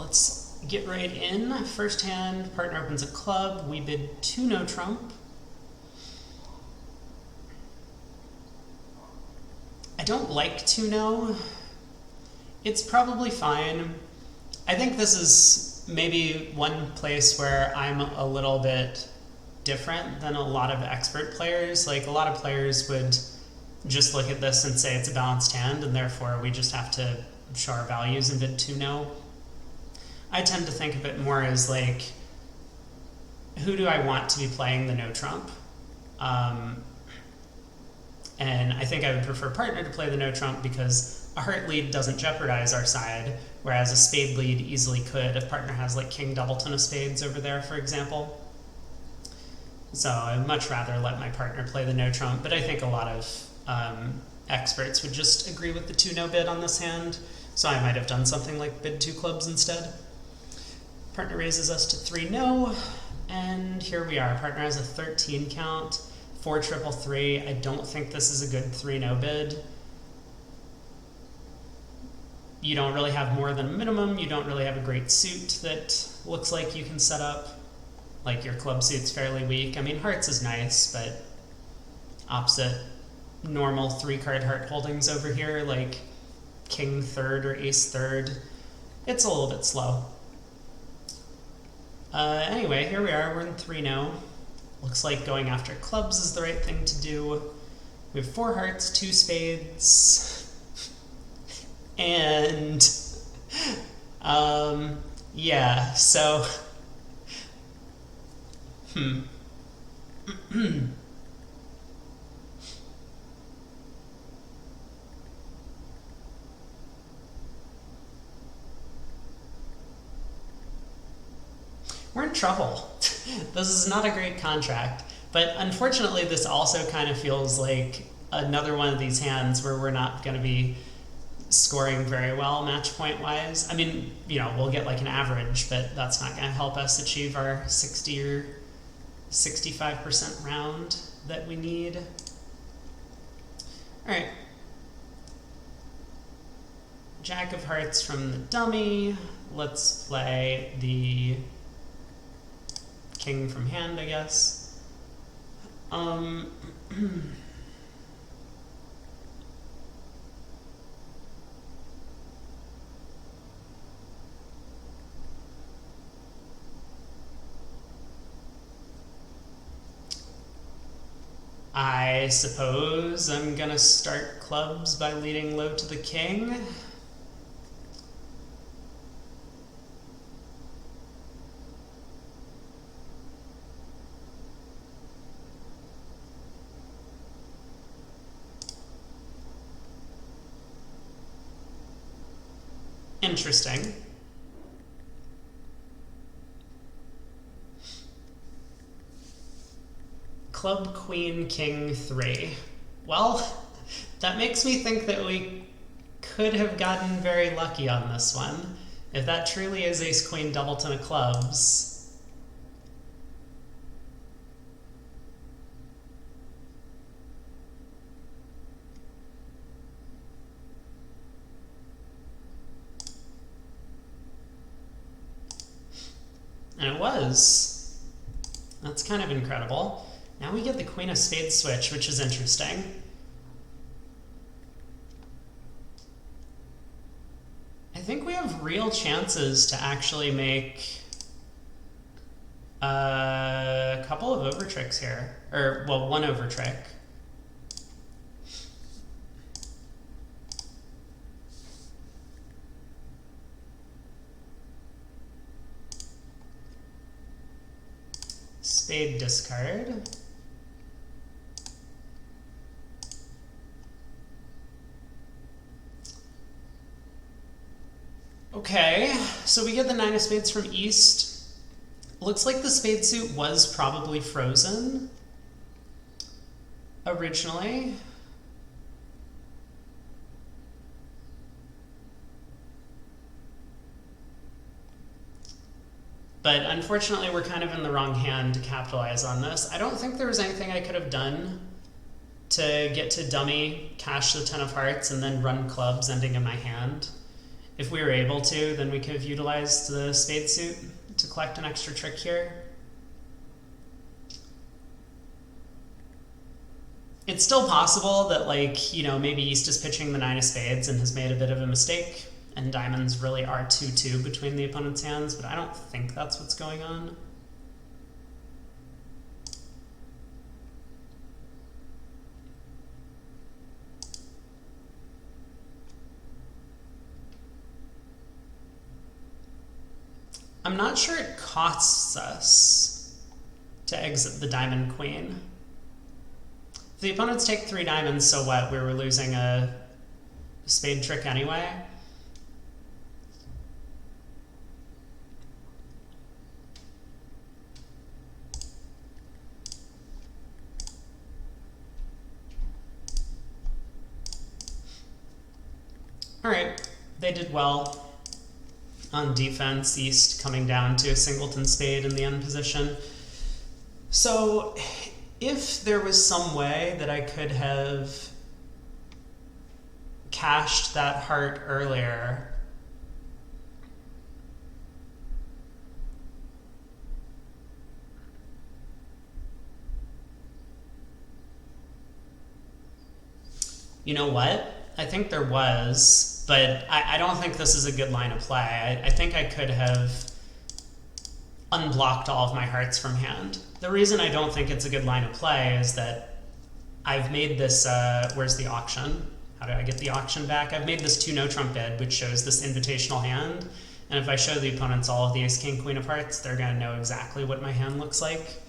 let's get right in. First hand, partner opens a club. We bid 2 no trump. I don't like 2 no. It's probably fine. I think this is maybe one place where I'm a little bit different than a lot of expert players. Like, a lot of players would just look at this and say it's a balanced hand, and therefore we just have to show our values and bid 2 no. I tend to think of it more as like, who do I want to be playing the no trump? And I think I would prefer partner to play the no trump because a heart lead doesn't jeopardize our side, whereas a spade lead easily could if partner has like king doubleton of spades over there, for example. So I'd much rather let my partner play the no trump, but I think a lot of experts would just agree with the 2 no bid on this hand, so I might have done something like bid 2 clubs instead. Partner raises us to 3 no, and here we are. Partner has a 13 count, 4 triple 3. I don't think this is a good 3 no bid. You don't really have more than a minimum. You don't really have a great suit that looks like you can set up. Like, your club suit's fairly weak. I mean, hearts is nice, but opposite normal 3-card heart holdings over here, like king third or ace third, it's a little bit slow. Anyway, here we are. We're in 3 no. Looks like going after clubs is the right thing to do. We have 4 hearts, 2 spades, and yeah, so we're in trouble. This is not a great contract, but unfortunately this also kind of feels like another one of these hands where we're not going to be scoring very well match point wise. I mean, you know, we'll get like an average, but that's not going to help us achieve our 60 or 65% round that we need. All right. Jack of hearts from the dummy. Let's play the king from hand, I guess. I suppose I'm gonna start clubs by leading low to the king. Interesting. Club, queen, king, 3. Well, that makes me think that we could have gotten very lucky on this one. If that truly is ace, queen, doubleton of clubs. And it was. That's kind of incredible. Now we get the queen of spades switch, which is interesting. I think we have real chances to actually make a couple of over tricks here. Or, well, one over trick. Spade discard. Okay, so we get the 9 of spades from east. Looks like the spade suit was probably frozen originally. But unfortunately, we're kind of in the wrong hand to capitalize on this. I don't think there was anything I could have done to get to dummy, cash the 10 of hearts, and then run clubs ending in my hand. If we were able to, then we could have utilized the spade suit to collect an extra trick here. It's still possible that, like, you know, maybe East is pitching the 9 of spades and has made a bit of a mistake, and diamonds really are 2-2 between the opponent's hands, but I don't think that's what's going on. I'm not sure it costs us to exit the diamond queen. If the opponents take 3 diamonds, so what? We were losing a spade trick anyway. Alright, they did well. On defense, East coming down to a singleton spade in the end position. So if there was some way that I could have cashed that heart earlier, you know what? I think there was, but I don't think this is a good line of play. I think I could have unblocked all of my hearts from hand. The reason I don't think it's a good line of play is that I've made this, where's the auction? How do I get the auction back? I've made this 2 no trump bid, which shows this invitational hand. And if I show the opponents all of the ace, king, queen of hearts, they're gonna know exactly what my hand looks like.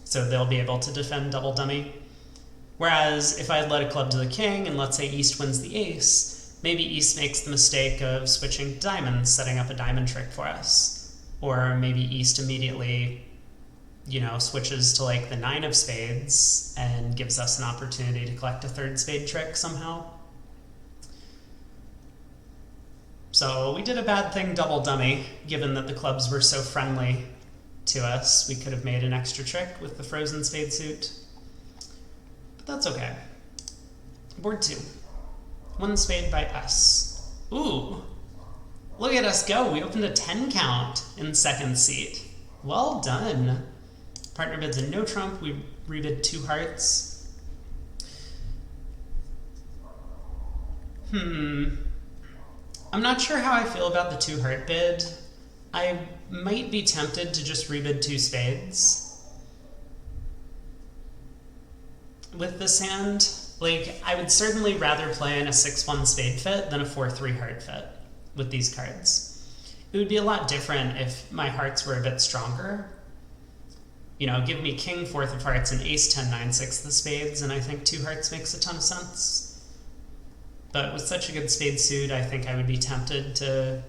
So they'll be able to defend double dummy. Whereas if I had led a club to the king, and let's say East wins the ace, maybe East makes the mistake of switching diamonds, setting up a diamond trick for us. Or maybe East immediately, you know, switches to like the 9 of spades and gives us an opportunity to collect a 3rd spade trick somehow. So we did a bad thing double dummy, given that the clubs were so friendly to us. We could have made an extra trick with the frozen spade suit. That's okay. Board 2. 1 spade by us. Ooh. Look at us go. We opened a 10 count in second seat. Well done. Partner bids a no trump. We rebid 2 hearts. I'm not sure how I feel about the 2 heart bid. I might be tempted to just rebid 2 spades. With this hand, like, I would certainly rather play in a 6-1 spade fit than a 4-3 heart fit with these cards. It would be a lot different if my hearts were a bit stronger. You know, give me king 4th of hearts and ace 10 9 6 of spades, and I think 2 hearts makes a ton of sense. But with such a good spade suit, I think I would be tempted to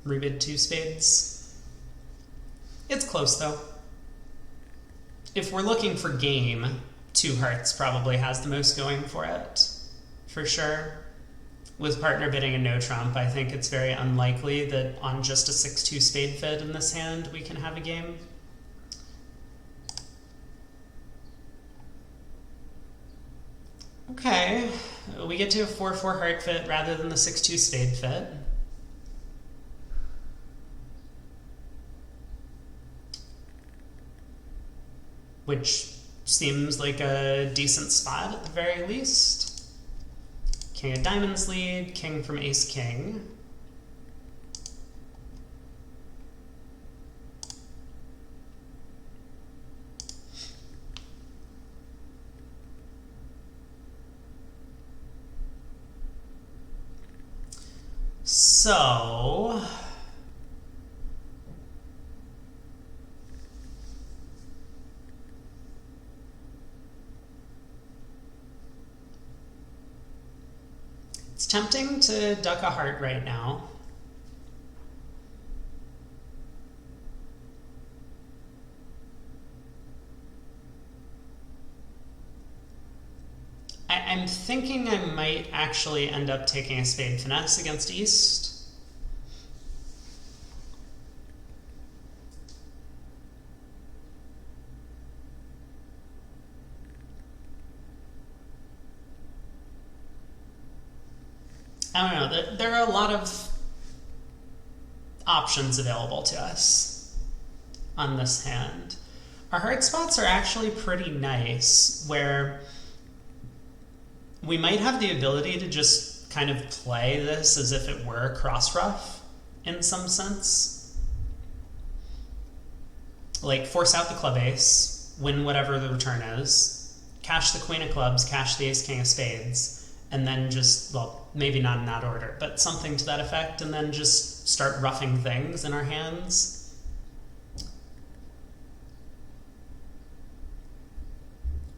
rebid 2 spades. It's close though. If we're looking for game, 2 hearts probably has the most going for it, for sure. With partner bidding a no trump, I think it's very unlikely that on just a 6-2 spade fit in this hand we can have a game. Okay, we get to a 4-4 heart fit rather than the 6-2 spade fit. Which seems like a decent spot at the very least. King of diamonds lead, king from ace king. So it's tempting to duck a heart right now. I'm thinking I might actually end up taking a spade finesse against East. I don't know, there are a lot of options available to us on this hand. Our heart spots are actually pretty nice, where we might have the ability to just kind of play this as if it were a cross ruff in some sense. Like, force out the club ace, win whatever the return is, cash the queen of clubs, cash the ace king of spades, and then just, well, maybe not in that order, but something to that effect, and then just start roughing things in our hands.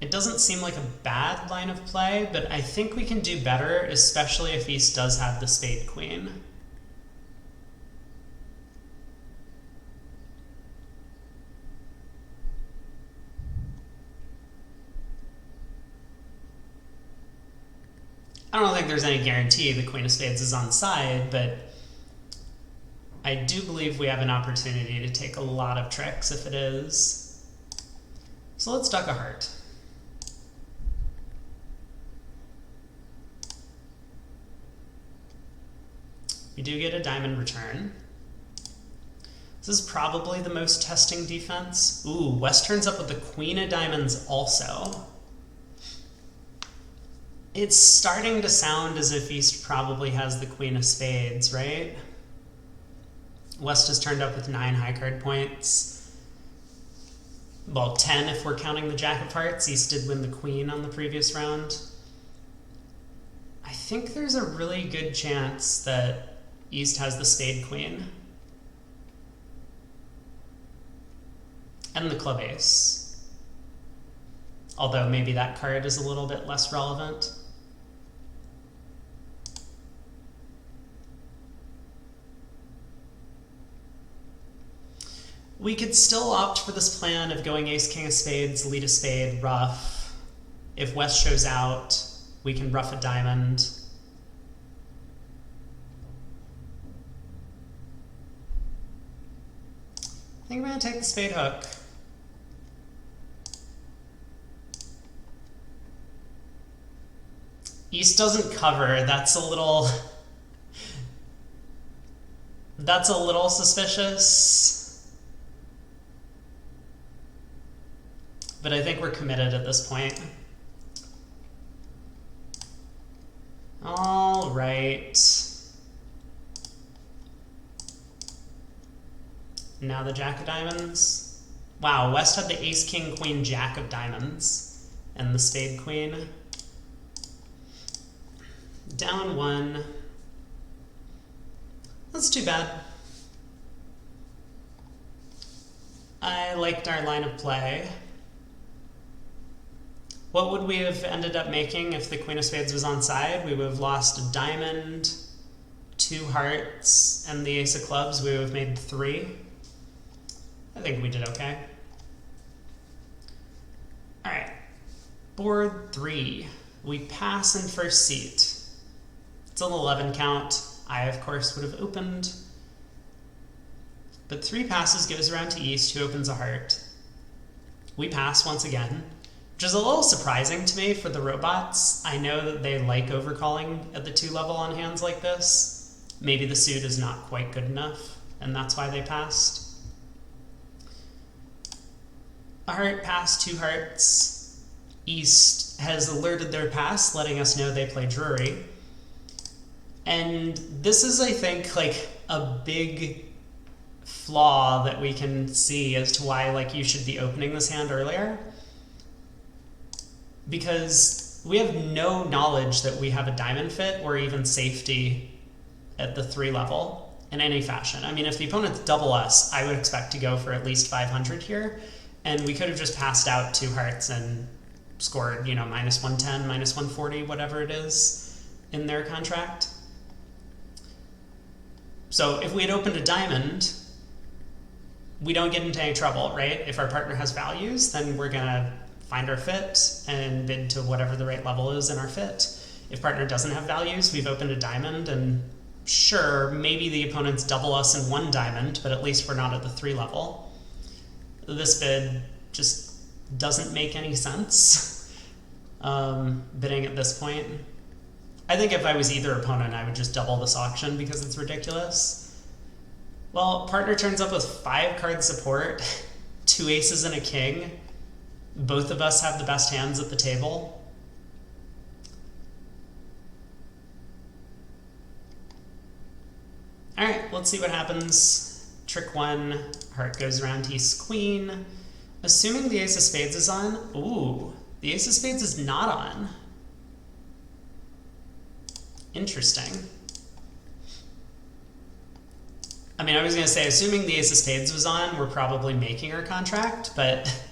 It doesn't seem like a bad line of play, but I think we can do better, especially if East does have the spade queen. I don't think there's any guarantee the queen of spades is on side, but I do believe we have an opportunity to take a lot of tricks if it is. So let's duck a heart. We do get a diamond return. This is probably the most testing defense. Ooh, West turns up with the queen of diamonds also. It's starting to sound as if East probably has the queen of spades, right? West has turned up with 9 high card points. Well, 10 if we're counting the jack of hearts. East did win the queen on the previous round. I think there's a really good chance that East has the spade queen. And the club ace. Although maybe that card is a little bit less relevant. We could still opt for this plan of going ace, king of spades, lead a spade, ruff. If West shows out, we can ruff a diamond. I think I'm going to take the spade hook. East doesn't cover. That's a little suspicious. But I think we're committed at this point. All right. Now the jack of diamonds. Wow, West had the ace, king, queen, jack of diamonds. And the spade queen. Down 1. That's too bad. I liked our line of play. What would we have ended up making if the queen of spades was on side? We would have lost a diamond, 2 hearts, and the ace of clubs. We would have made 3. I think we did okay. All right, board 3. We pass in first seat. It's an 11 count. I, of course, would have opened. But 3 passes goes around to East, who opens a heart. We pass once again, which is a little surprising to me for the robots. I know that they like overcalling at the 2 level on hands like this. Maybe the suit is not quite good enough, and that's why they passed. A heart pass, 2 hearts. East has alerted their pass, letting us know they play Drury. And this is, I think, like a big flaw that we can see as to why, like, you should be opening this hand earlier. Because we have no knowledge that we have a diamond fit or even safety at the 3 level in any fashion. I mean, if the opponents double us, I would expect to go for at least 500 here, and we could have just passed out 2 hearts and scored, you know, minus 110, minus 140, whatever it is in their contract. So if we had opened a diamond, we don't get into any trouble, right? If our partner has values, then we're gonna find our fit and bid to whatever the right level is in our fit. If partner doesn't have values, we've opened a diamond, and sure, maybe the opponents double us in 1 diamond, but at least we're not at the 3 level. This bid just doesn't make any sense, bidding at this point. I think if I was either opponent, I would just double this auction because it's ridiculous. Well, partner turns up with 5 card support, 2 aces and a king. Both of us have the best hands at the table. All right, let's see what happens. Trick 1, heart goes around ace queen. Assuming the ace of spades is on. Ooh, the ace of spades is not on. Interesting. I mean, I was going to say, assuming the ace of spades was on, we're probably making our contract, but,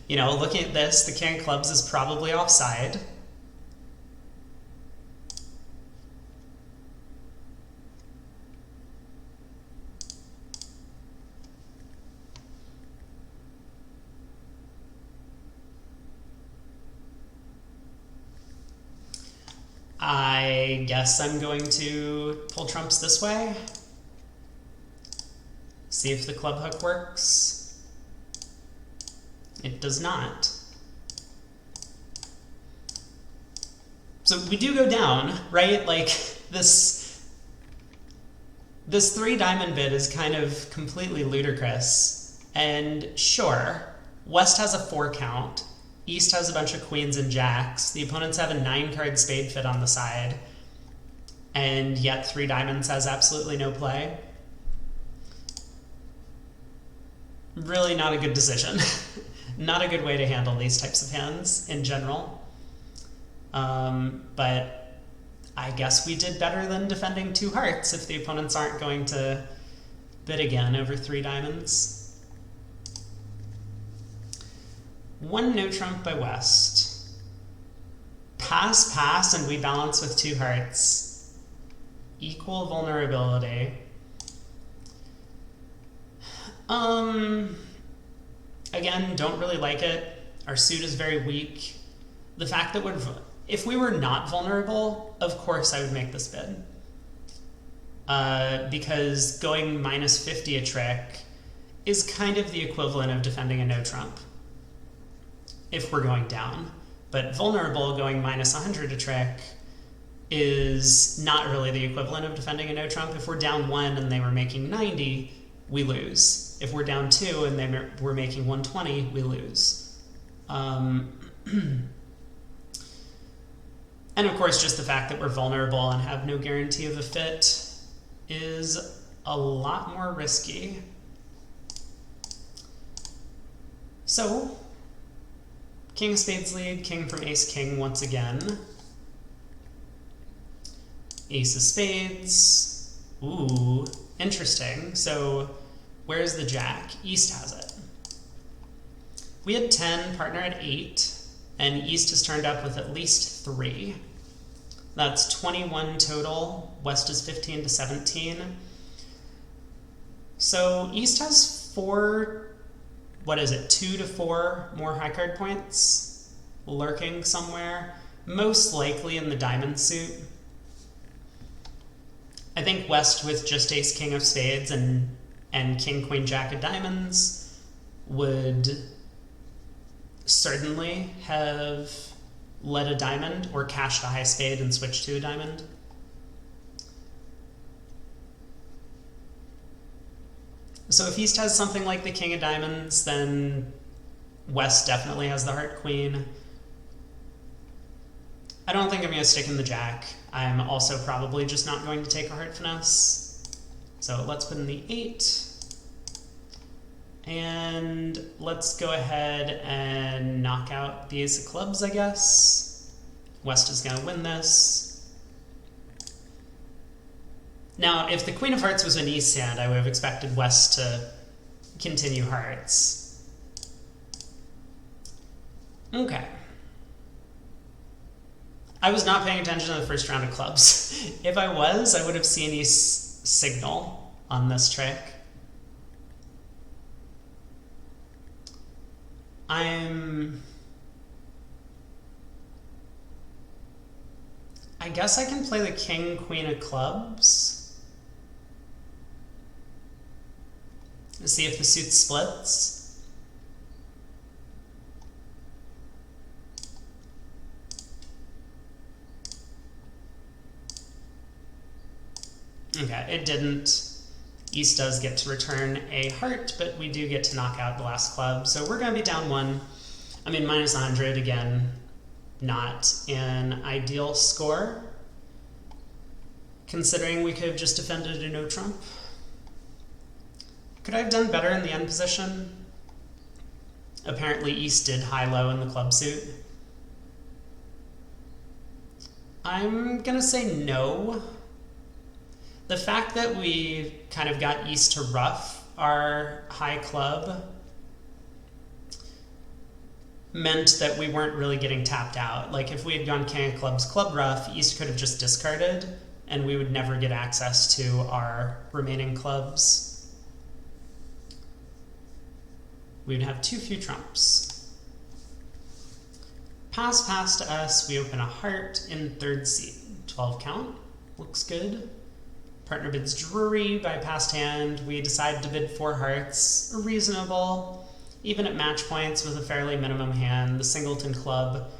you know, looking at this, the king of clubs is probably offside. I guess I'm going to pull trumps this way. See if the club hook works. It does not. So we do go down, right? Like this 3 diamond bid is kind of completely ludicrous. And sure, West has a 4 count. East has a bunch of queens and jacks. The opponents have a 9 card spade fit on the side. And yet 3 diamonds has absolutely no play. Really not a good decision. Not a good way to handle these types of hands in general. But I guess we did better than defending 2 hearts if the opponents aren't going to bid again over 3 diamonds. 1 no trump by West. Pass, pass, and we balance with 2 hearts. Equal vulnerability. Again, don't really like it. Our suit is very weak. The fact that if we were not vulnerable, of course I would make this bid. Because going minus 50 a trick is kind of the equivalent of defending a no trump if we're going down. But vulnerable going minus 100 a trick is not really the equivalent of defending a no trump. If we're down 1 and they were making 90, we lose. If we're down 2 and they were making 120, we lose. And of course, just the fact that we're vulnerable and have no guarantee of a fit is a lot more risky. So, king of spades lead, king from ace king once again. Ace of spades. Ooh, interesting. So where's the jack? East has it. We had 10, partner at 8, and East has turned up with at least 3. That's 21 total. West is 15 to 17. So East has 4, what is it, 2 to 4 more high card points lurking somewhere, most likely in the diamond suit. I think West with just ace king of spades and king queen jack of diamonds would certainly have led a diamond or cashed a high spade and switched to a diamond. So if East has something like the king of diamonds, then West definitely has the heart queen. I don't think I'm going to stick in the jack. I'm also probably just not going to take a heart finesse. So let's put in the 8. And let's go ahead and knock out the ace of clubs, I guess. West is going to win this. Now, if the queen of hearts was an East hand, I would have expected West to continue hearts. Okay. I was not paying attention to the first round of clubs. If I was, I would have seen East signal on this trick. I guess I can play the king, queen of clubs. Let's see if the suit splits. it didn't. East does get to return a heart, but we do get to knock out the last club. So we're going to be down 1. I mean, minus 100, again, not an ideal score, considering we could have just defended a no trump. Could I have done better in the end position? Apparently East did high-low in the club suit. I'm gonna say no. The fact that we kind of got East to ruff our high club meant that we weren't really getting tapped out. Like if we had gone king of clubs, club ruff, East could have just discarded and we would never get access to our remaining clubs. We'd have too few trumps. Pass to us, we open a heart in 3rd seat. 12 count, looks good. Partner bids Drury by passed hand. We decide to bid 4 hearts, reasonable. Even at match points with a fairly minimum hand, the singleton club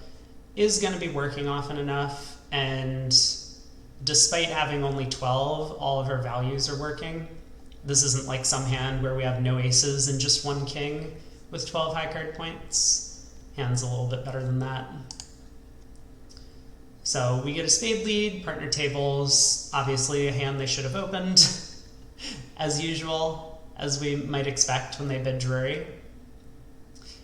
is going to be working often enough, and despite having only 12, all of our values are working. This isn't like some hand where we have no aces and just 1 king with 12 high card points. Hand's a little bit better than that. So we get a spade lead, partner tables, obviously a hand they should have opened, as usual, as we might expect when they bid Drury.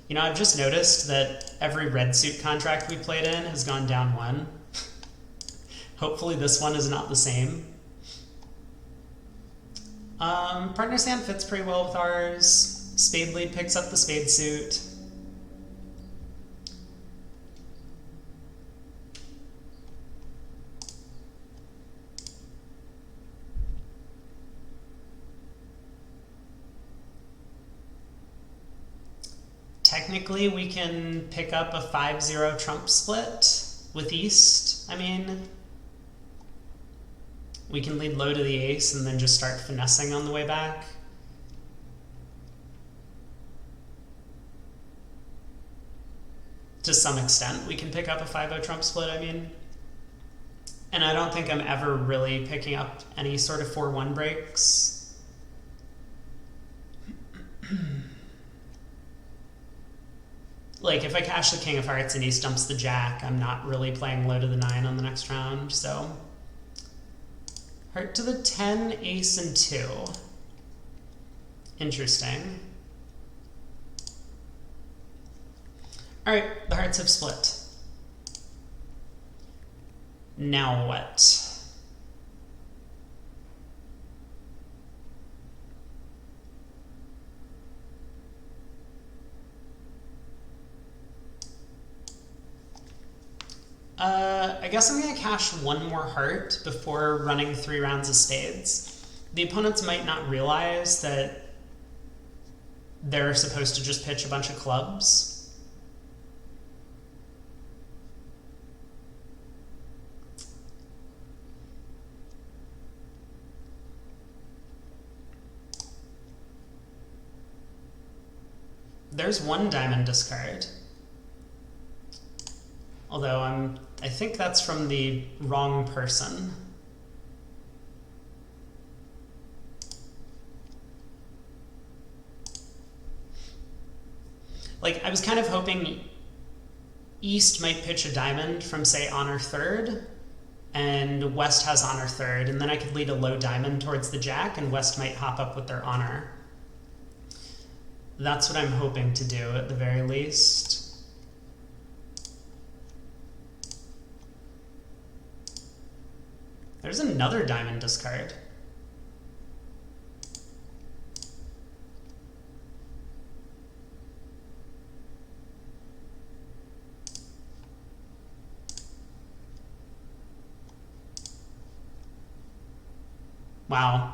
You know, I've just noticed that every red suit contract we played in has gone down 1. Hopefully this one is not the same. Partner's hand fits pretty well with ours. Spade lead picks up the spade suit. Technically, we can pick up a 5-0 trump split with East. I mean, we can lead low to the ace and then just start finessing on the way back. To some extent, we can pick up a 5-0 trump split, I mean. And I don't think I'm ever really picking up any sort of 4-1 breaks. Like, if I cash the king of hearts and East dumps the jack, I'm not really playing low to the 9 on the next round, so. Heart to the 10, ace, and 2. Interesting. Alright, the hearts have split. Now what? I guess I'm going to cash 1 more heart before running 3 rounds of spades. The opponents might not realize that they're supposed to just pitch a bunch of clubs. There's 1 diamond discard. Although I think that's from the wrong person. Like, I was kind of hoping East might pitch a diamond from, say, honor 3rd, and West has honor 3rd, and then I could lead a low diamond towards the jack, and West might hop up with their honor. That's what I'm hoping to do, at the very least. There's another diamond discard. Wow.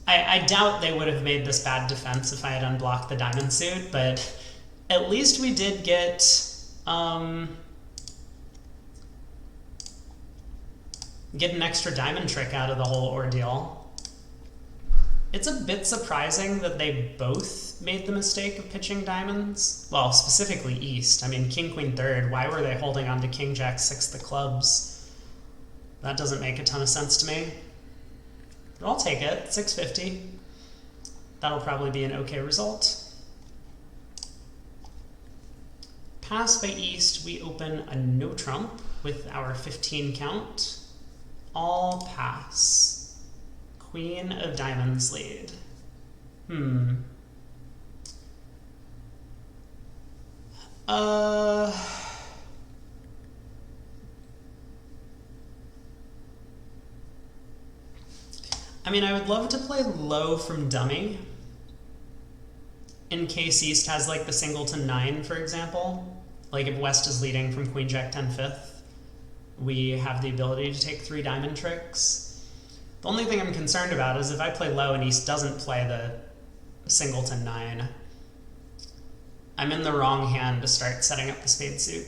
I doubt they would have made this bad defense if I had unblocked the diamond suit, but at least we did get an extra diamond trick out of the whole ordeal. It's a bit surprising that they both made the mistake of pitching diamonds. Well, specifically East. I mean, king, queen, 3rd. Why were they holding on to king, jack, 6th of clubs? That doesn't make a ton of sense to me. but I'll take it. 650. That'll probably be an okay result. Pass by East, we open a no trump with our 15 count. All pass. Queen of Diamonds lead. I mean, I would love to play low from dummy in case East has like the singleton 9, for example. Like if West is leading from Queen Jack 10 5th, we have the ability to take 3 diamond tricks. The only thing I'm concerned about is if I play low and East doesn't play the singleton 9, I'm in the wrong hand to start setting up the spade suit.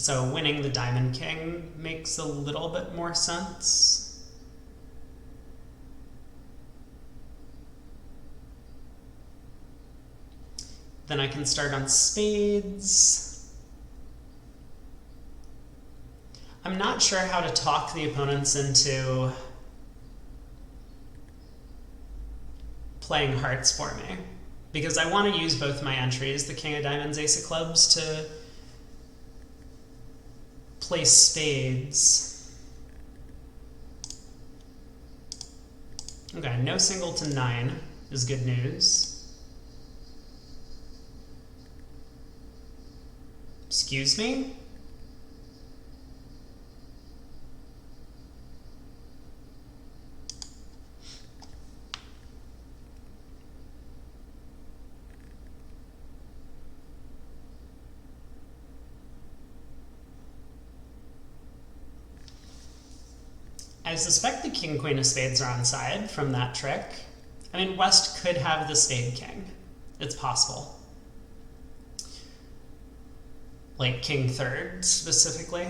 So winning the Diamond King makes a little bit more sense. Then I can start on spades. I'm not sure how to talk the opponents into playing hearts for me, because I want to use both my entries, the King of Diamonds, Ace of Clubs, to play spades. Okay, no singleton 9 is good news. Excuse me? I suspect the King Queen of Spades are on side from that trick. I mean, West could have the Spade King. It's possible. Like King Third, specifically.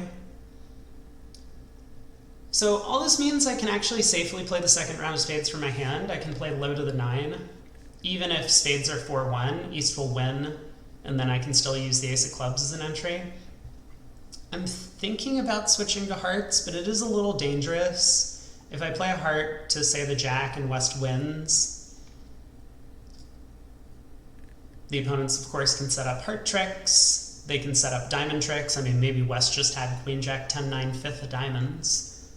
So all this means I can actually safely play the second round of spades from my hand. I can play low to the 9. Even if spades are 4-1, East will win, and then I can still use the Ace of Clubs as an entry. I'm thinking about switching to hearts, but it is a little dangerous. If I play a heart to, say, the Jack and West wins, the opponents, of course, can set up heart tricks. They can set up diamond tricks. I mean, maybe West just had Queen Jack 10 9 5th of diamonds.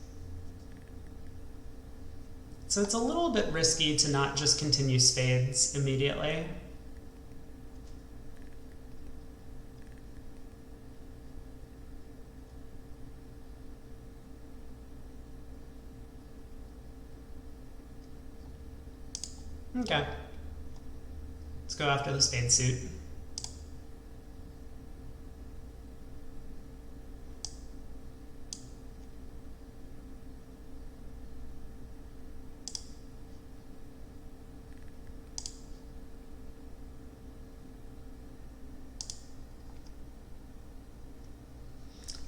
So it's a little bit risky to not just continue spades immediately. Okay. Let's go after the spade suit.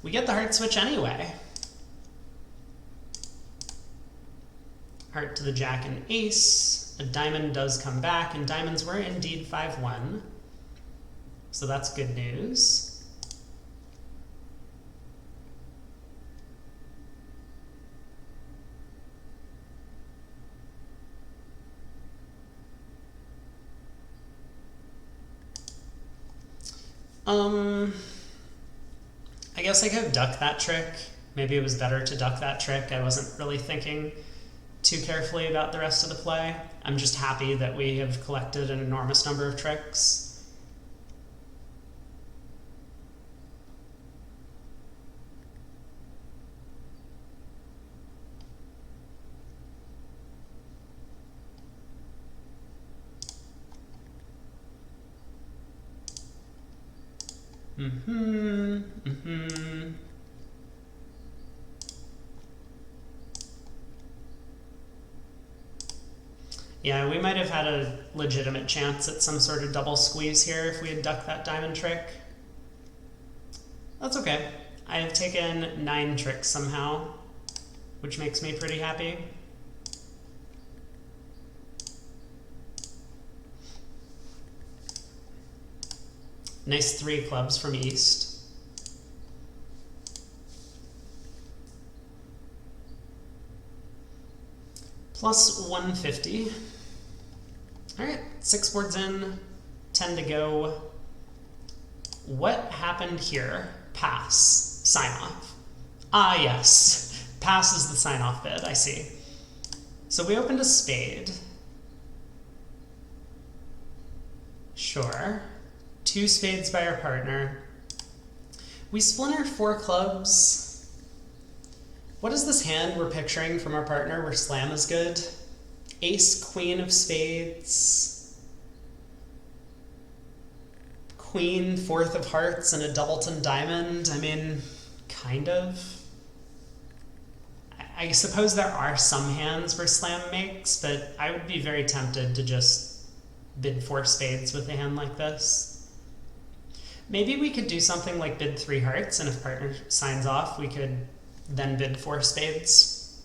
We get the heart switch anyway. Heart to the Jack and Ace. A diamond does come back, and diamonds were indeed 5-1. So that's good news. I guess I could have ducked that trick. Maybe it was better to duck that trick. I wasn't really thinking too carefully about the rest of the play. I'm just happy that we have collected an enormous number of tricks. Yeah, we might have had a legitimate chance at some sort of double squeeze here if we had ducked that diamond trick. That's okay. I have taken 9 tricks somehow, which makes me pretty happy. Nice 3 clubs from East. plus 150. All right, 6 boards in, 10 to go. What happened here? Pass, sign off. Ah, yes, pass is the sign off bid, I see. So we opened a spade. Sure. 2 spades by our partner. We splinter 4 clubs. What is this hand we're picturing from our partner where slam is good? Ace, queen of spades. Queen, 4th of hearts, and a doubleton diamond. I mean, kind of. I suppose there are some hands where slam makes, but I would be very tempted to just bid 4 spades with a hand like this. Maybe we could do something like bid 3 hearts, and if partner signs off, we could then bid 4 spades.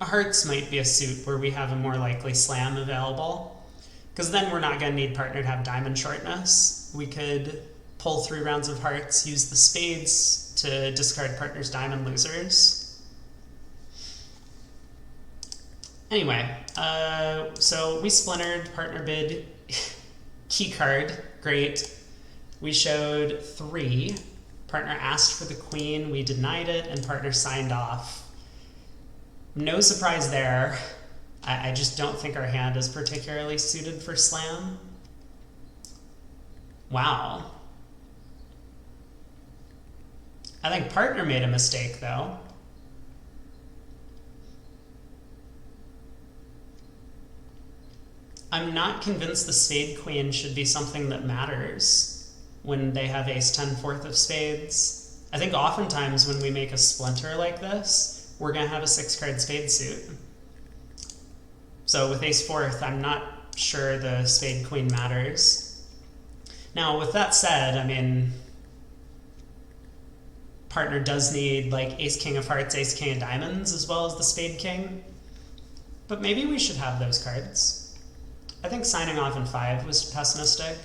A hearts might be a suit where we have a more likely slam available, because then we're not going to need partner to have diamond shortness. We could pull 3 rounds of hearts, use the spades to discard partner's diamond losers. Anyway, so we splintered, partner bid, key card, great. We showed 3. Partner asked for the queen, we denied it, and partner signed off. No surprise there. I just don't think our hand is particularly suited for slam. Wow. I think partner made a mistake, though. I'm not convinced the spade queen should be something that matters when they have ace 10 4th of spades. I think oftentimes when we make a splinter like this, we're going to have a 6-card spade suit. So with ace 4th, I'm not sure the spade queen matters. Now, with that said, I mean, partner does need like ace king of hearts, ace king of diamonds, as well as the spade king. But maybe we should have those cards. I think signing off in 5 was pessimistic.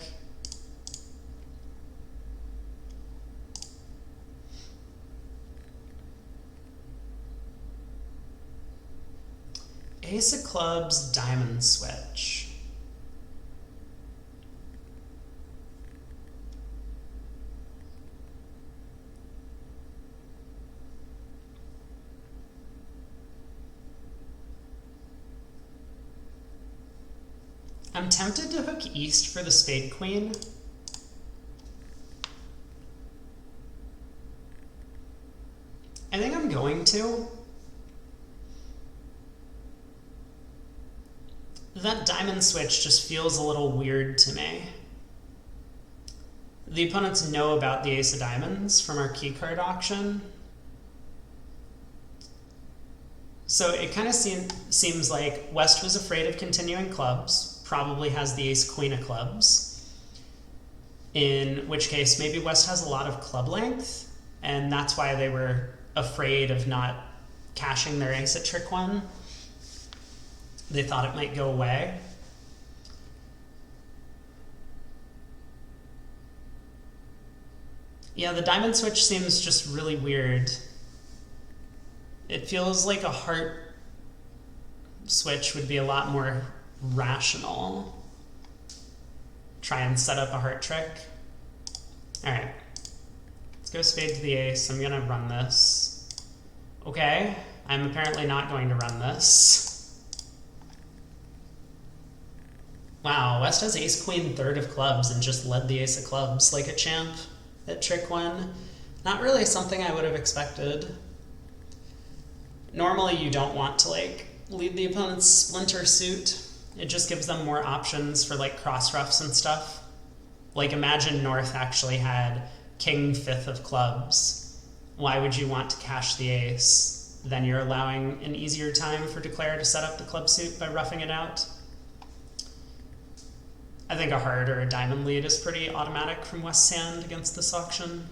Ace of clubs, diamond switch. I'm tempted to hook east for the spade queen. I think I'm going to. That diamond switch just feels a little weird to me. The opponents know about the ace of diamonds from our keycard auction. So it kind of seems like West was afraid of continuing clubs, probably has the ace queen of clubs, in which case maybe West has a lot of club length, and that's why they were afraid of not cashing their ace at trick 1. They thought it might go away. Yeah, the diamond switch seems just really weird. It feels like a heart switch would be a lot more rational. Try and set up a heart trick. All right, let's go spade to the ace. I'm gonna run this. Okay, I'm apparently not going to run this. Wow, West has ace queen 3rd of clubs and just led the ace of clubs like a champ at trick 1. Not really something I would have expected. Normally you don't want to like lead the opponent's splinter suit. It just gives them more options for like cross roughs and stuff. Like imagine North actually had king 5th of clubs. Why would you want to cash the ace? Then you're allowing an easier time for declare to set up the club suit by roughing it out. I think a heart or a diamond lead is pretty automatic from West's hand against this auction.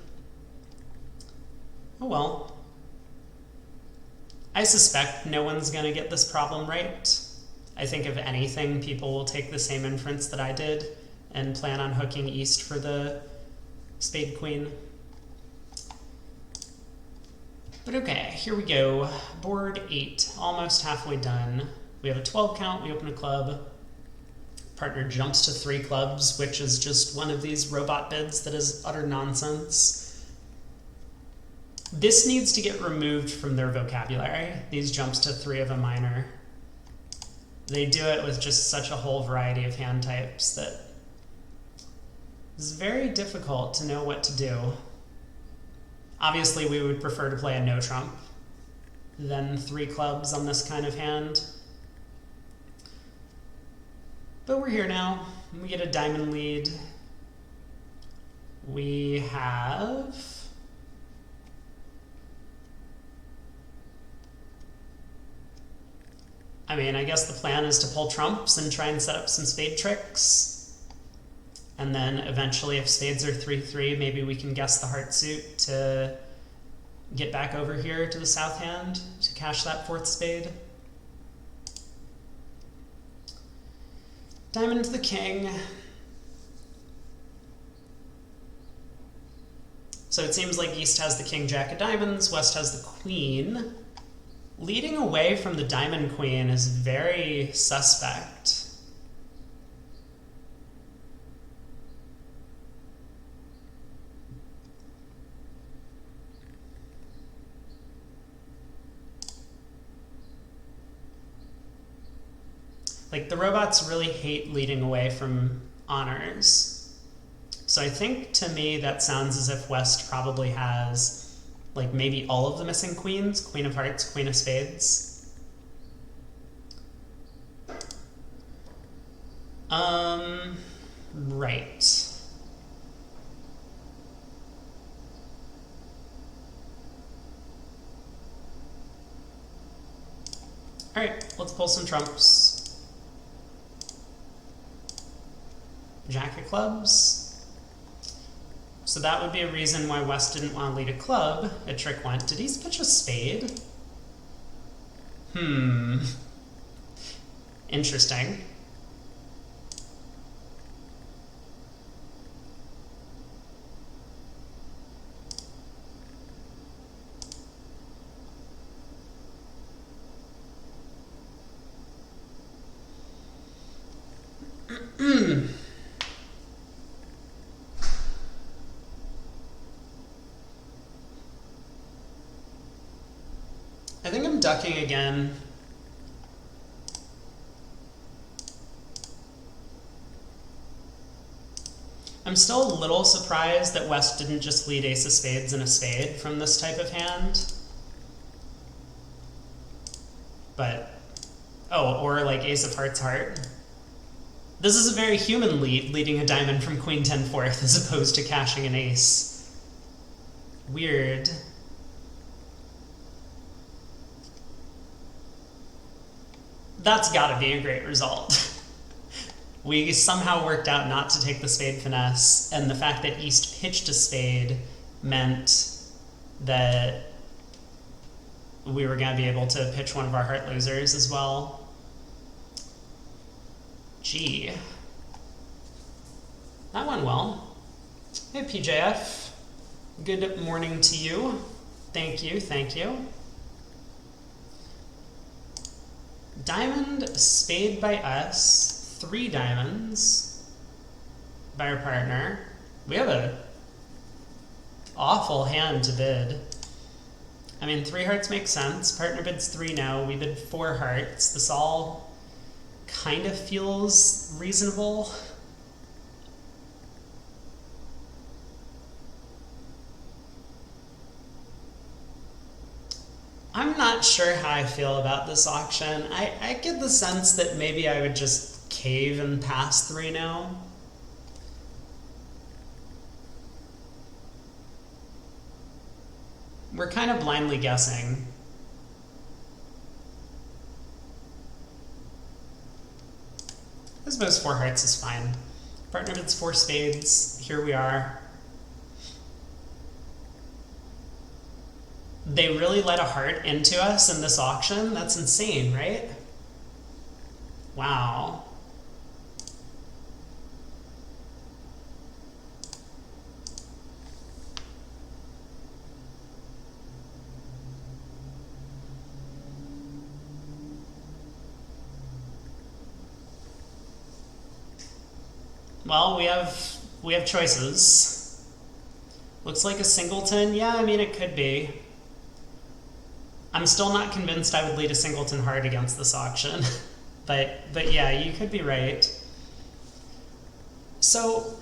Oh well. I suspect no one's going to get this problem right. I think if anything, people will take the same inference that I did and plan on hooking east for the spade queen. But okay, here we go. Board 8, almost halfway done. We have a 12 count, we open a club. Partner jumps to 3 clubs, which is just one of these robot bids that is utter nonsense. This needs to get removed from their vocabulary, these jumps to 3 of a minor. They do it with just such a whole variety of hand types that it's very difficult to know what to do. Obviously, we would prefer to play a no trump than 3 clubs on this kind of hand. But we're here now. We get a diamond lead. We have... I mean, I guess the plan is to pull trumps and try and set up some spade tricks. And then eventually, if spades are 3-3, maybe we can guess the heart suit to get back over here to the south hand to cash that 4th spade. Diamond to the king. So it seems like East has the king jack of diamonds, West has the queen. Leading away from the diamond queen is very suspect. Like, the robots really hate leading away from honors. So I think, to me, that sounds as if West probably has, like, maybe all of the missing queens. Queen of hearts, queen of spades. Right. Alright, let's pull some trumps. Jack of clubs. So that would be a reason why West didn't want to lead a club. A trick went. Did he pitch a spade? Interesting. I think I'm ducking again. I'm still a little surprised that West didn't just lead ace of spades and a spade from this type of hand. But, oh, or like ace of hearts heart. This is a very human lead, leading a diamond from queen 10-4 as opposed to cashing an ace. Weird. That's gotta be a great result. We somehow worked out not to take the spade finesse, and the fact that East pitched a spade meant that we were gonna be able to pitch one of our heart losers as well. Gee. That went well. Hey PJF. Good morning to you. Thank you, thank you. Diamond, spade by us, 3 diamonds by our partner. We have a awful hand to bid. I mean, 3 hearts makes sense. Partner bids 3 now. We bid 4 hearts. This all kind of feels reasonable. I'm not sure how I feel about this auction. I get the sense that maybe I would just cave and pass 3 now. We're kind of blindly guessing. I suppose 4 hearts is fine. Partner bids 4 spades. Here we are. They really let a heart into us in this auction? That's insane, right? Wow. Well, we have choices. Looks like a singleton. Yeah, I mean, it could be. I'm still not convinced I would lead a singleton hard against this auction. but yeah, you could be right. So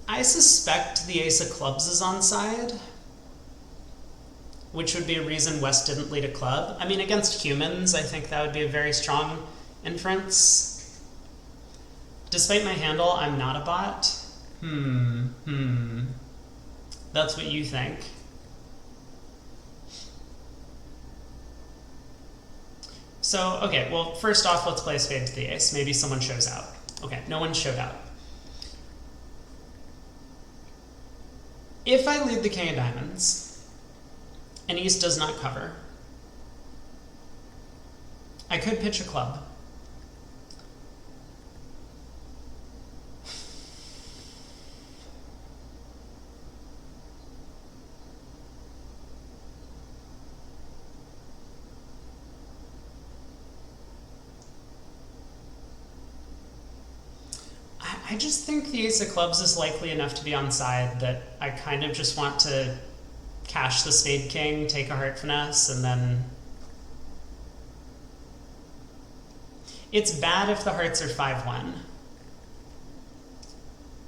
I suspect the ace of clubs is on side, which would be a reason West didn't lead a club. I mean, against humans, I think that would be a very strong inference. Despite my handle, I'm not a bot. That's what you think. So, okay, well, first off, let's play a spade to the ace. Maybe someone shows out. Okay, no one showed out. If I lead the king of diamonds, and East does not cover, I could pitch a club. I just think the ace of clubs is likely enough to be on side that I kind of just want to cash the spade king, take a heart finesse, and then... It's bad if the hearts are 5-1.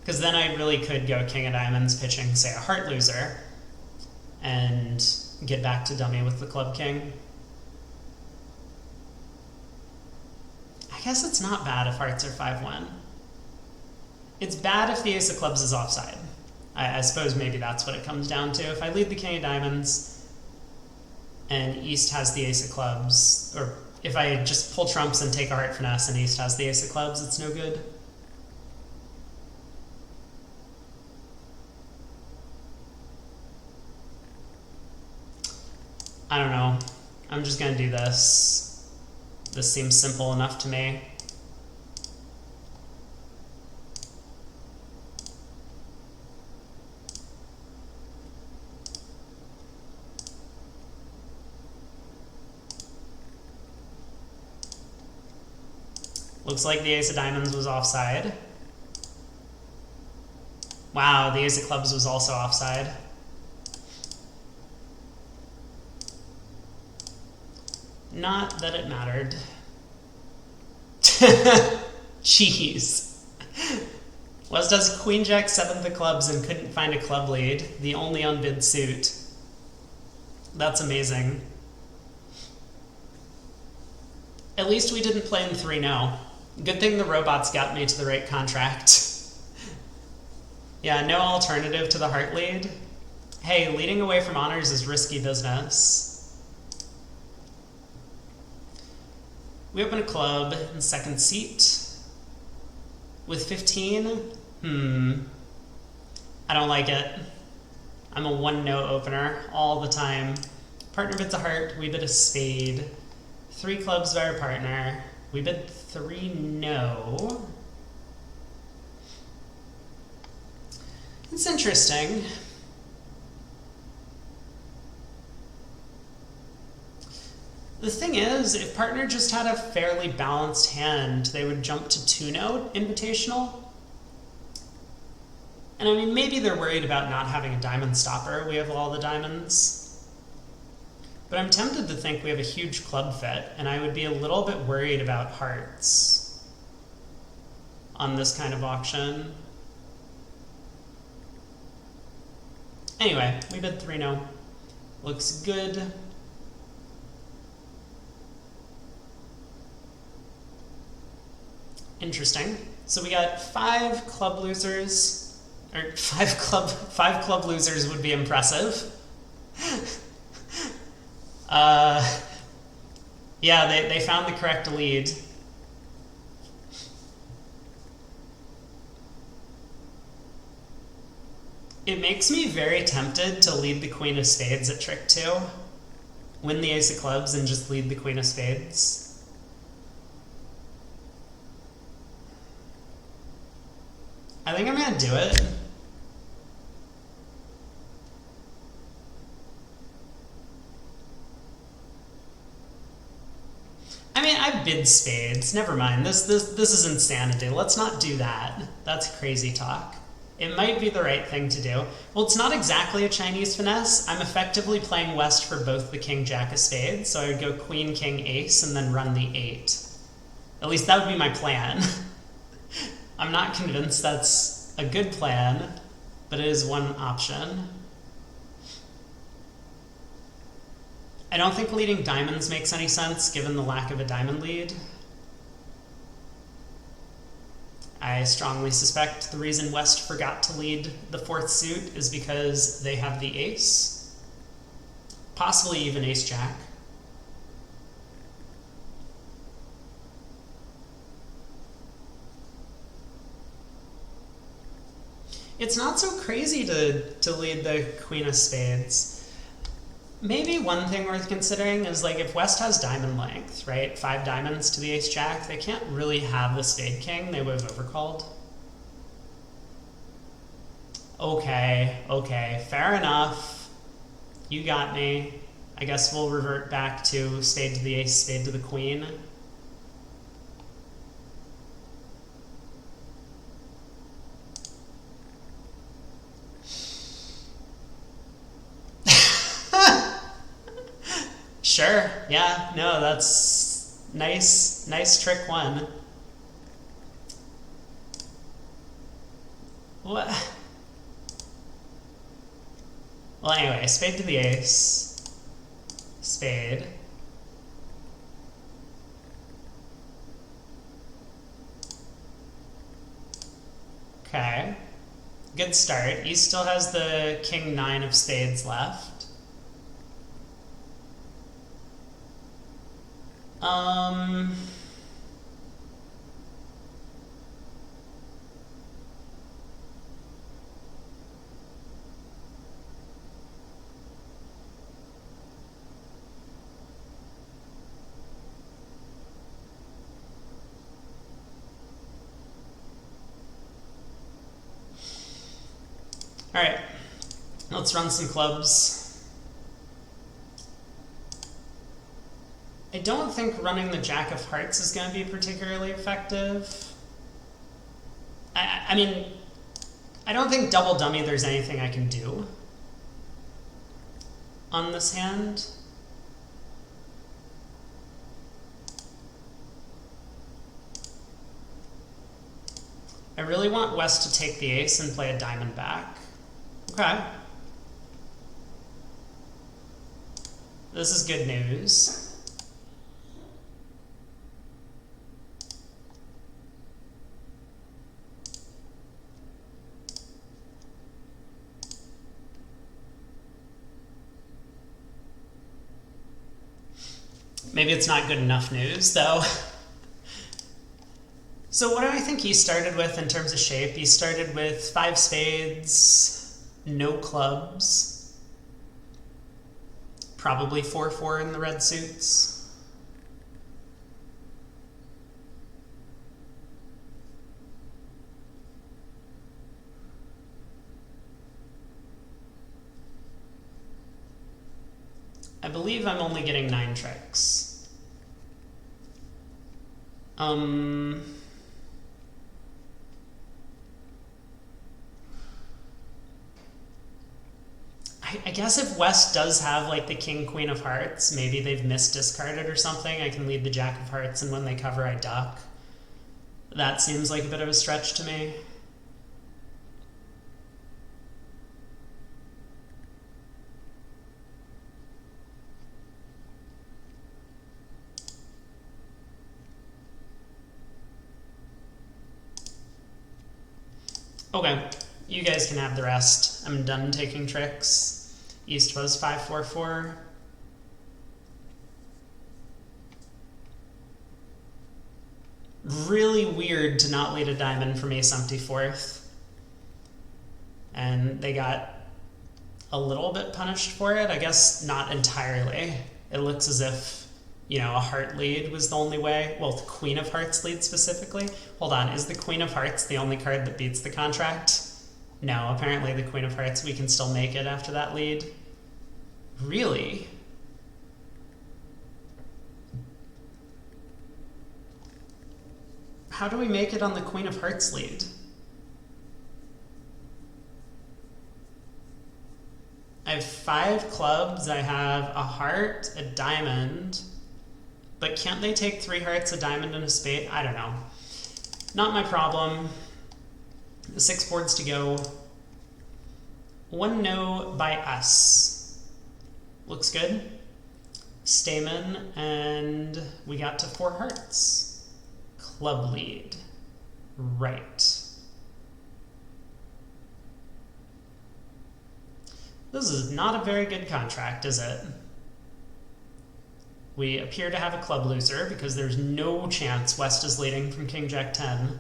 Because then I really could go king of diamonds pitching, say, a heart loser, and get back to dummy with the club king. I guess it's not bad if hearts are 5-1. It's bad if the ace of clubs is offside. I suppose maybe that's what it comes down to. If I lead the king of diamonds and East has the ace of clubs, or if I just pull trumps and take a heart finesse and East has the ace of clubs, it's no good. I don't know. I'm just gonna do this. This seems simple enough to me. Looks like the ace of diamonds was offside. Wow, the ace of clubs was also offside. Not that it mattered. Jeez. West does queen jack 7th of clubs and couldn't find a club lead. The only unbid suit. That's amazing. At least we didn't play in 3-0. Good thing the robots got me to the right contract. Yeah, no alternative to the heart lead. Hey, leading away from honors is risky business. We open a club in second seat. With 15? I don't like it. I'm a 1-no opener all the time. Partner bids a heart, we bid a spade. 3 clubs by our partner. We bid 3 no. It's interesting. The thing is, if partner just had a fairly balanced hand, they would jump to 2-no invitational. And I mean, maybe they're worried about not having a diamond stopper. We have all the diamonds. But I'm tempted to think we have a huge club fit, and I would be a little bit worried about hearts on this kind of auction. Anyway, we bid 3-no. Looks good. Interesting. So we got 5 club losers, or 5 club losers would be impressive. Yeah, they found the correct lead. It makes me very tempted to lead the queen of spades at trick 2. Win the ace of clubs and just lead the queen of spades. I think I'm gonna do it. I mean, I I bid spades. Never mind. This is insanity. Let's not do that. That's crazy talk. It might be the right thing to do. Well, it's not exactly a Chinese finesse. I'm effectively playing West for both the king, jack of spades, so I would go queen, king, ace, and then run the 8. At least that would be my plan. I'm not convinced that's a good plan, but it is one option. I don't think leading diamonds makes any sense given the lack of a diamond lead. I strongly suspect the reason West forgot to lead the 4th suit is because they have the ace, possibly even ace-jack. It's not so crazy to lead the queen of spades. Maybe one thing worth considering is, like, if West has diamond length, right? 5 diamonds to the ace-jack, they can't really have the spade king. They would have overcalled. Okay, fair enough. You got me. I guess we'll revert back to spade to the ace, spade to the queen. Sure, yeah, no, that's nice trick 1. What? Well, anyway, spade to the ace, spade. Okay, good start. He still has the king 9 of spades left. All right, let's run some clubs. I don't think running the jack of hearts is going to be particularly effective. I mean, I don't think double dummy there's anything I can do on this hand. I really want West to take the ace and play a diamond back. Okay. This is good news. Maybe it's not good enough news, though. So what do I think he started with in terms of shape? He started with 5 spades, no clubs, probably 4-4 in the red suits. I believe I'm only getting 9 tricks. I guess if West does have, like, the king, queen of hearts, maybe they've misdiscarded or something, I can lead the jack of hearts, and when they cover, I duck. That seems like a bit of a stretch to me. Okay, you guys can have the rest. I'm done taking tricks. East was 5-4-4. Really weird to not lead a diamond from ace empty 4th. And they got a little bit punished for it. I guess not entirely. It looks as if, you know, a heart lead was the only way. Well, the queen of hearts lead specifically. Hold on, is the queen of hearts the only card that beats the contract? No, apparently the queen of hearts, we can still make it after that lead. Really? How do we make it on the Queen of Hearts lead? I have 5 clubs, I have a heart, a diamond, but can't they take 3 hearts, a diamond, and a spade? I don't know. Not my problem. 6 boards to go. 1 no by us. Looks good. Stamen, and we got to 4 hearts. Club lead. Right. This is not a very good contract, is it? We appear to have a club loser because there's no chance West is leading from King Jack 10.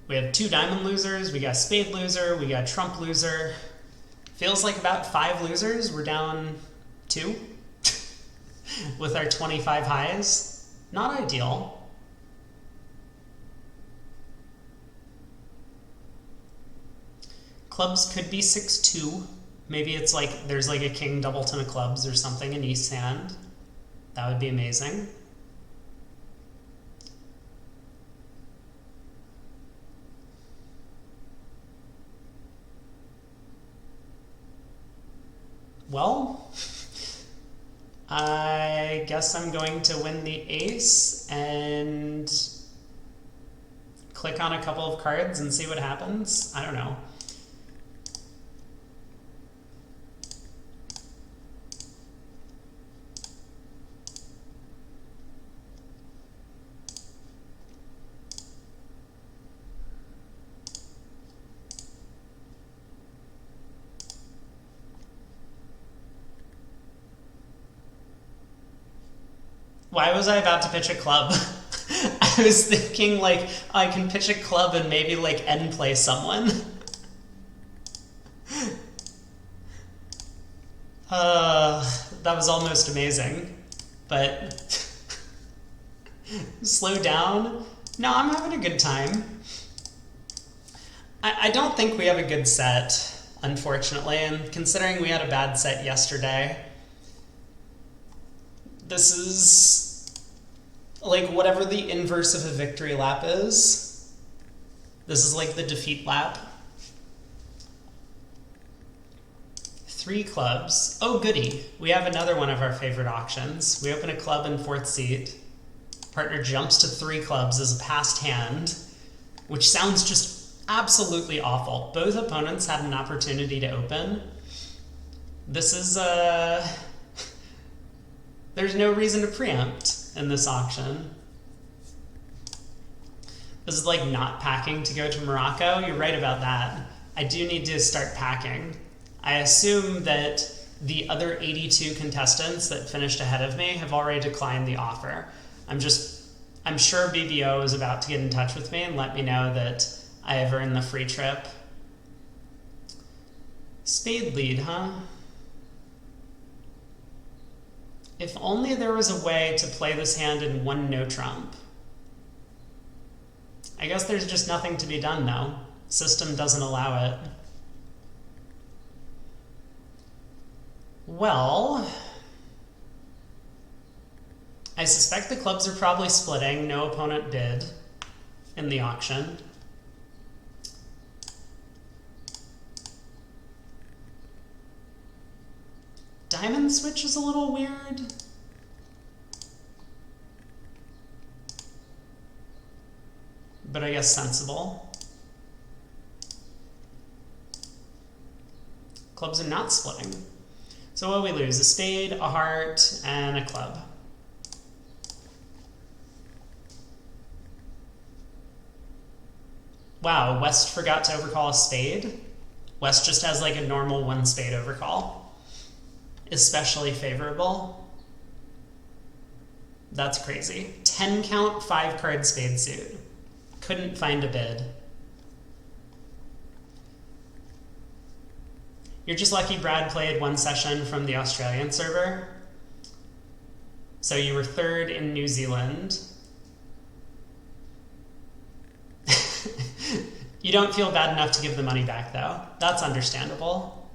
We have 2 diamond losers, we got spade loser, we got trump loser. Feels like about 5 losers. We're down 2 with our 25 highs. Not ideal. Clubs could be 6-2. Maybe it's like there's like a king double ton of clubs or something in East hand. That would be amazing. Well, I guess I'm going to win the ace and click on a couple of cards and see what happens. I don't know. Why was I about to pitch a club? I was thinking like, I can pitch a club and maybe like end play someone. That was almost amazing, but slow down. No, I'm having a good time. I don't think we have a good set, unfortunately, and considering we had a bad set yesterday, this is like whatever the inverse of a victory lap is. This is like the defeat lap. 3 clubs. Oh, goody. We have another one of our favorite auctions. We open a club in 4th seat. Partner jumps to 3 clubs as a passed hand, which sounds just absolutely awful. Both opponents had an opportunity to open. This is, there's no reason to preempt in this auction. This is like not packing to go to Morocco. You're right about that. I do need to start packing. I assume that the other 82 contestants that finished ahead of me have already declined the offer. I'm sure BBO is about to get in touch with me and let me know that I have earned the free trip. Spade lead, huh? If only there was a way to play this hand in 1 no trump. I guess there's just nothing to be done though. System doesn't allow it. Well, I suspect the clubs are probably splitting. No opponent bid in the auction. Diamond switch is a little weird. But I guess sensible. Clubs are not splitting. So what do we lose? A spade, a heart, and a club. Wow, West forgot to overcall a spade. West just has like a normal 1 spade overcall. Especially favorable. That's crazy. 10 count, 5 card spade suit. Couldn't find a bid. You're just lucky Brad played 1 session from the Australian server. So you were 3rd in New Zealand. You don't feel bad enough to give the money back though. That's understandable.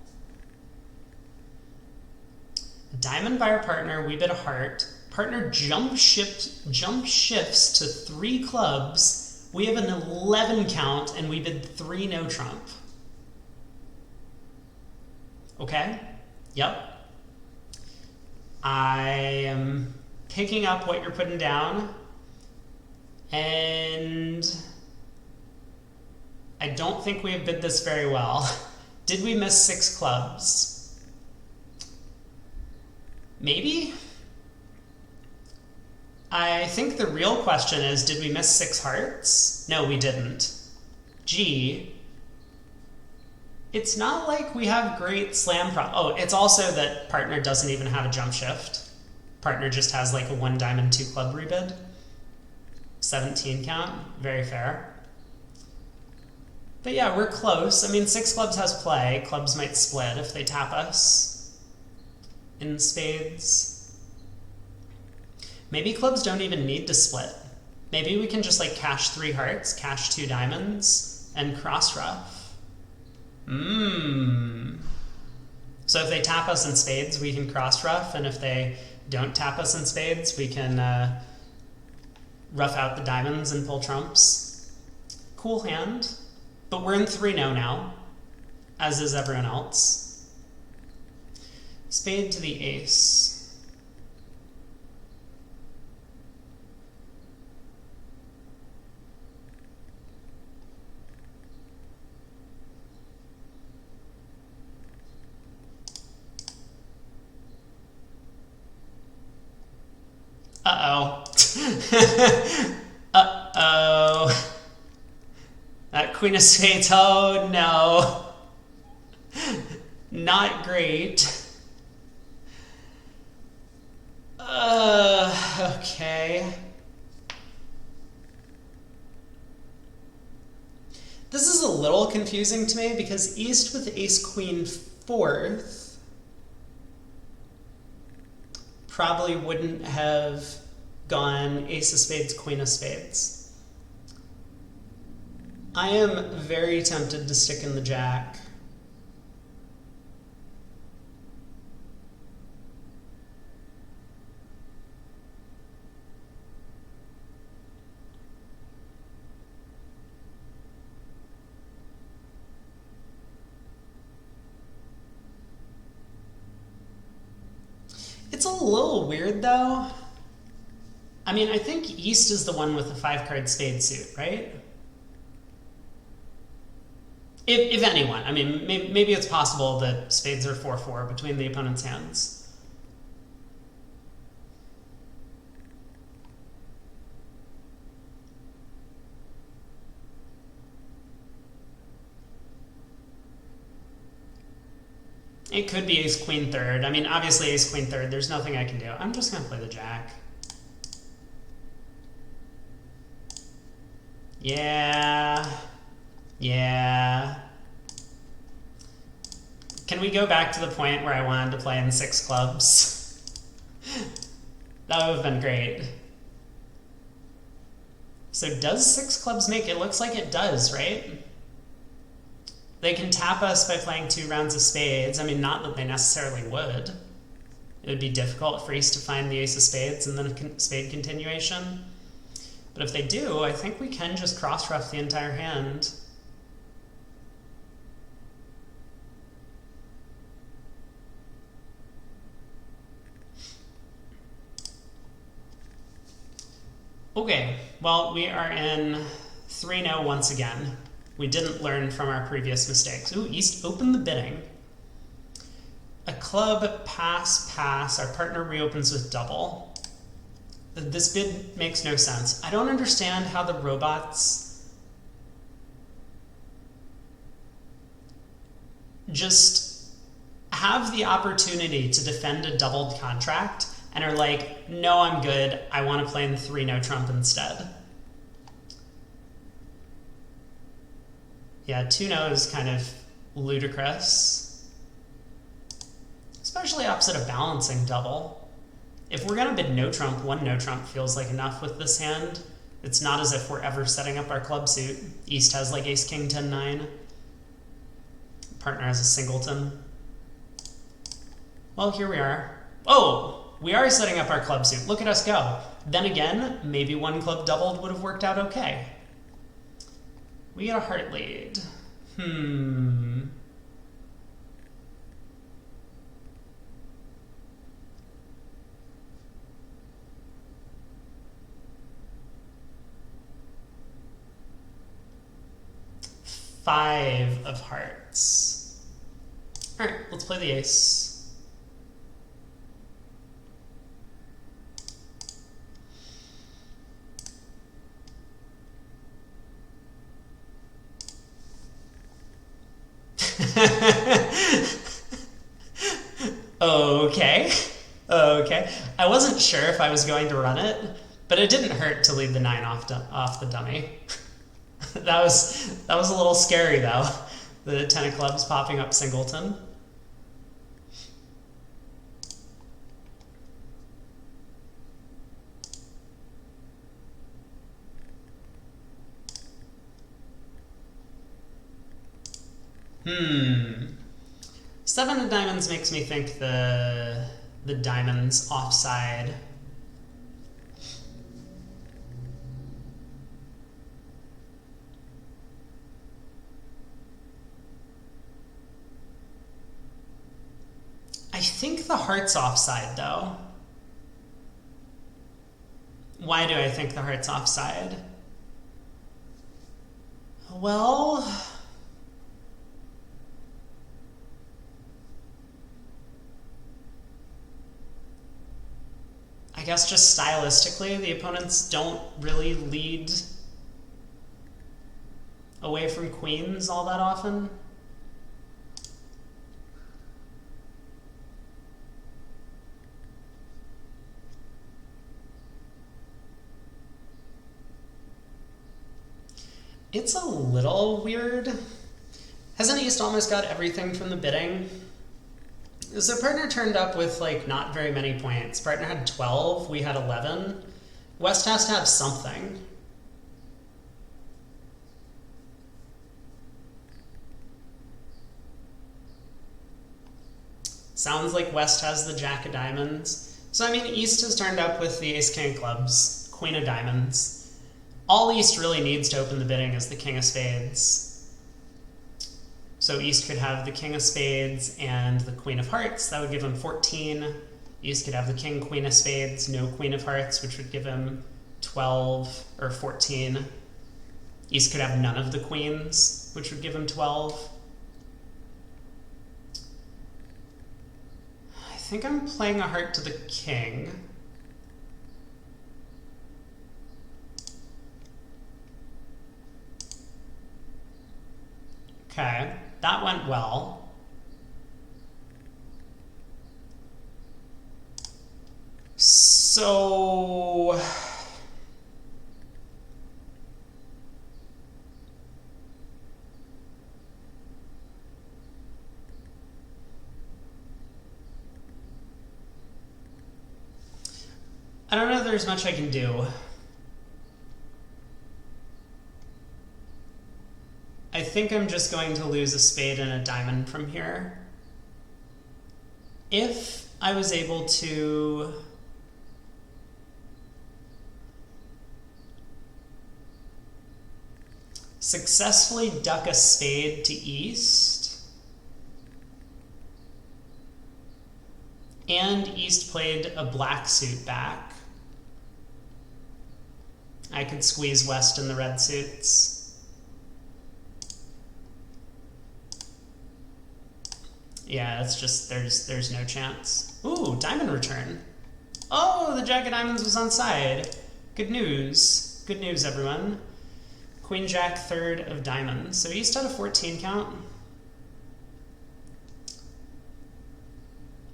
A diamond by our partner, we bid a heart. Partner jump shifts to 3 clubs. We have an 11 count, and we bid 3 no trump. Okay? Yep. I am picking up what you're putting down, and I don't think we have bid this very well. Did we miss 6 clubs? Maybe? I think the real question is, did we miss 6 hearts? No, we didn't. Gee. It's not like we have great slam Oh, it's also that partner doesn't even have a jump shift. Partner just has like a 1 diamond 2 club rebid. 17 count, very fair. But yeah, we're close. I mean, 6 clubs has play. Clubs might split if they tap us in spades. Maybe clubs don't even need to split. Maybe we can just like cash 3 hearts, cash 2 diamonds, and cross rough. So if they tap us in spades, we can cross rough, and if they don't tap us in spades, we can rough out the diamonds and pull trumps. Cool hand. But we're in 3-0 now, as is everyone else. Spade to the ace. Uh-oh. Uh-oh. That queen of spades, oh no. Not great. Okay. This is a little confusing to me because East with ace-queen fourth probably wouldn't have gone ace of spades, queen of spades. I am very tempted to stick in the jack. It's a little weird though. I mean, I think East is the one with the 5-card spade suit, right? If anyone. I mean, maybe it's possible that spades are 4-4 between the opponent's hands. It could be ace-queen third. I mean, obviously ace-queen third, there's nothing I can do. I'm just gonna play the jack. Yeah. Yeah. Can we go back to the point where I wanted to play in 6 clubs? That would have been great. So does 6 clubs make? It looks like it does, right? They can tap us by playing 2 rounds of spades. I mean, not that they necessarily would. It would be difficult for East to find the ace of spades and then a spade continuation. But if they do, I think we can just cross-rough the entire hand. Okay, well, we are in 3-0 once again. We didn't learn from our previous mistakes. Ooh, East opened the bidding. A club, pass, pass. Our partner reopens with double. This bid makes no sense. I don't understand how the robots just have the opportunity to defend a doubled contract and are like, no, I'm good. I want to play in the 3-no trump instead. Yeah, 2-no is kind of ludicrous, especially opposite a balancing double. If we're going to bid no trump, 1 no trump feels like enough with this hand. It's not as if we're ever setting up our club suit. East has like ace, king, 10, 9. Partner has a singleton. Well, here we are. Oh, We are setting up our club suit. Look at us go. Then again, maybe one club doubled would have worked out okay. We get a heart lead. 5 of hearts. All right, let's play the ace. Okay. Okay. I wasn't sure if I was going to run it, but it didn't hurt to leave the 9 off the dummy. That was a little scary though. The 10 of clubs popping up singleton. Seven of diamonds makes me think the diamond's offside. I think the heart's offside though. Why do I think the heart's offside? Well, I guess just stylistically, the opponents don't really lead away from queens all that often. It's a little weird. Hasn't East almost got everything from the bidding? So partner turned up with like not very many points. Partner had 12, we had 11. West has to have something. Sounds like West has the Jack of diamonds. So I mean, East has turned up with the Ace King of clubs, Queen of diamonds. All East really needs to open the bidding is the King of spades. So East could have the King of spades and the Queen of hearts. That would give him 14. East could have the King, Queen of spades, no Queen of hearts, which would give him 12 or 14. East could have none of the queens, which would give him 12. I think I'm playing a heart to the king. Okay, that went well. So I don't know if there's much I can do. I think I'm just going to lose a spade and a diamond from here. If I was able to successfully duck a spade to East, and East played a black suit back, I could squeeze West in the red suits. Yeah, it's just, there's no chance. Ooh, diamond return. Oh, the Jack of diamonds was on side. Good news. Good news, everyone. Queen Jack, third of diamonds. So East had a 14 count.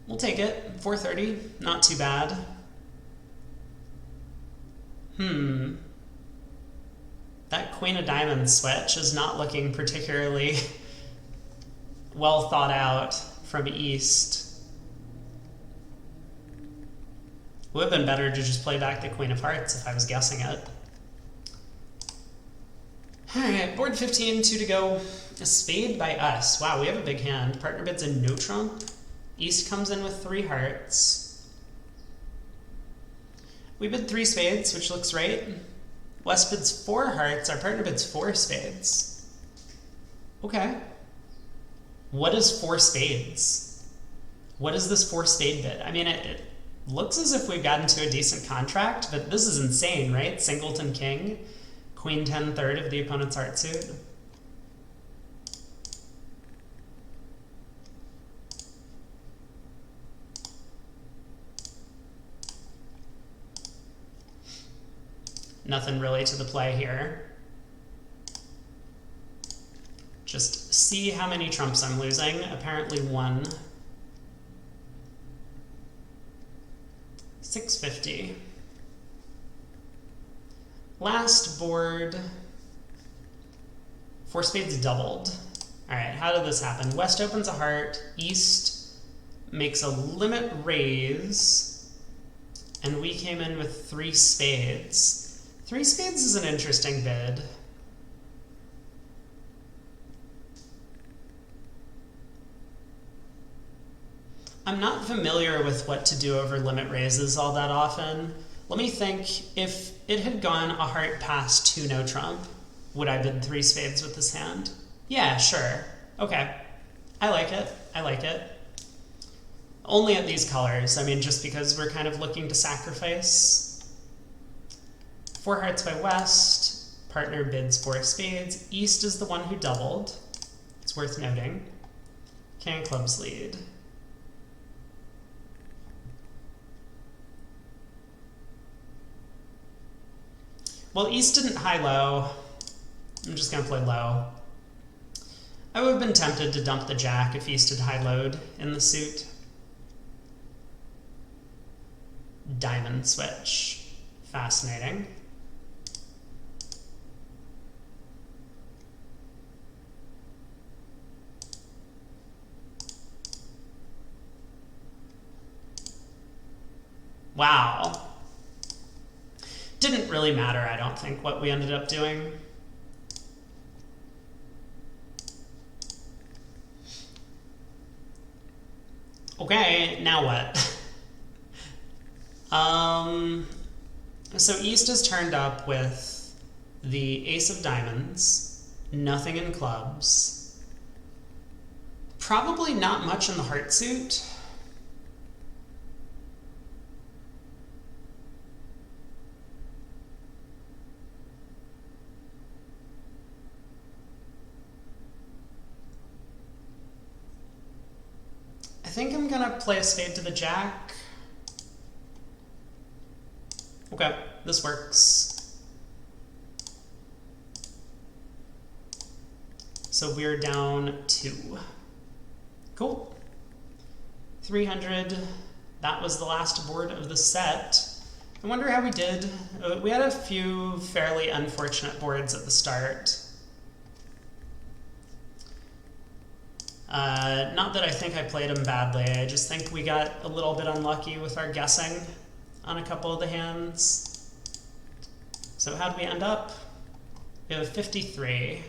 We'll take it. 430, not too bad. That Queen of diamonds switch is not looking particularly well thought out from East. Would have been better to just play back the Queen of hearts if I was guessing it. Alright, board 15, 2 to go. A spade by us. Wow, we have a big hand. Partner bids a no trump. East comes in with 3 hearts. We bid 3 spades, which looks right. West bids 4 hearts, our partner bids 4 spades. Okay. What is 4 spades? What is this 4 spade bid? I mean, it looks as if we've gotten to a decent contract, but this is insane, right? Singleton king, queen 10 third of the opponent's heart suit. Nothing really to the play here. Just see how many trumps I'm losing. Apparently 1. 650. Last board. 4 spades doubled. All right, how did this happen? West opens a heart. East makes a limit raise. And we came in with 3 spades. 3 spades is an interesting bid. I'm not familiar with what to do over limit raises all that often. Let me think. If it had gone a heart past 2 no trump, would I bid 3 spades with this hand? Yeah, sure. Okay. I like it. I like it. Only at these colors. I mean, just because we're kind of looking to sacrifice. 4 hearts by West, partner bids 4 spades. East is the one who doubled. It's worth noting. King of clubs lead. Well, East didn't high-low. I'm just going to play low. I would have been tempted to dump the jack if East had high-lowed in the suit. Diamond switch. Fascinating. Wow. Didn't really matter, I don't think, what we ended up doing. Okay, now what? So East is turned up with the ace of diamonds, nothing in clubs, probably not much in the heart suit. I think I'm gonna play a spade to the jack. Okay, this works. So we're down 2. Cool. 300. That was the last board of the set. I wonder how we did. We had a few fairly unfortunate boards at the start. Not that I think I played them badly, I just think we got a little bit unlucky with our guessing on a couple of the hands. So how'd we end up? We have 53.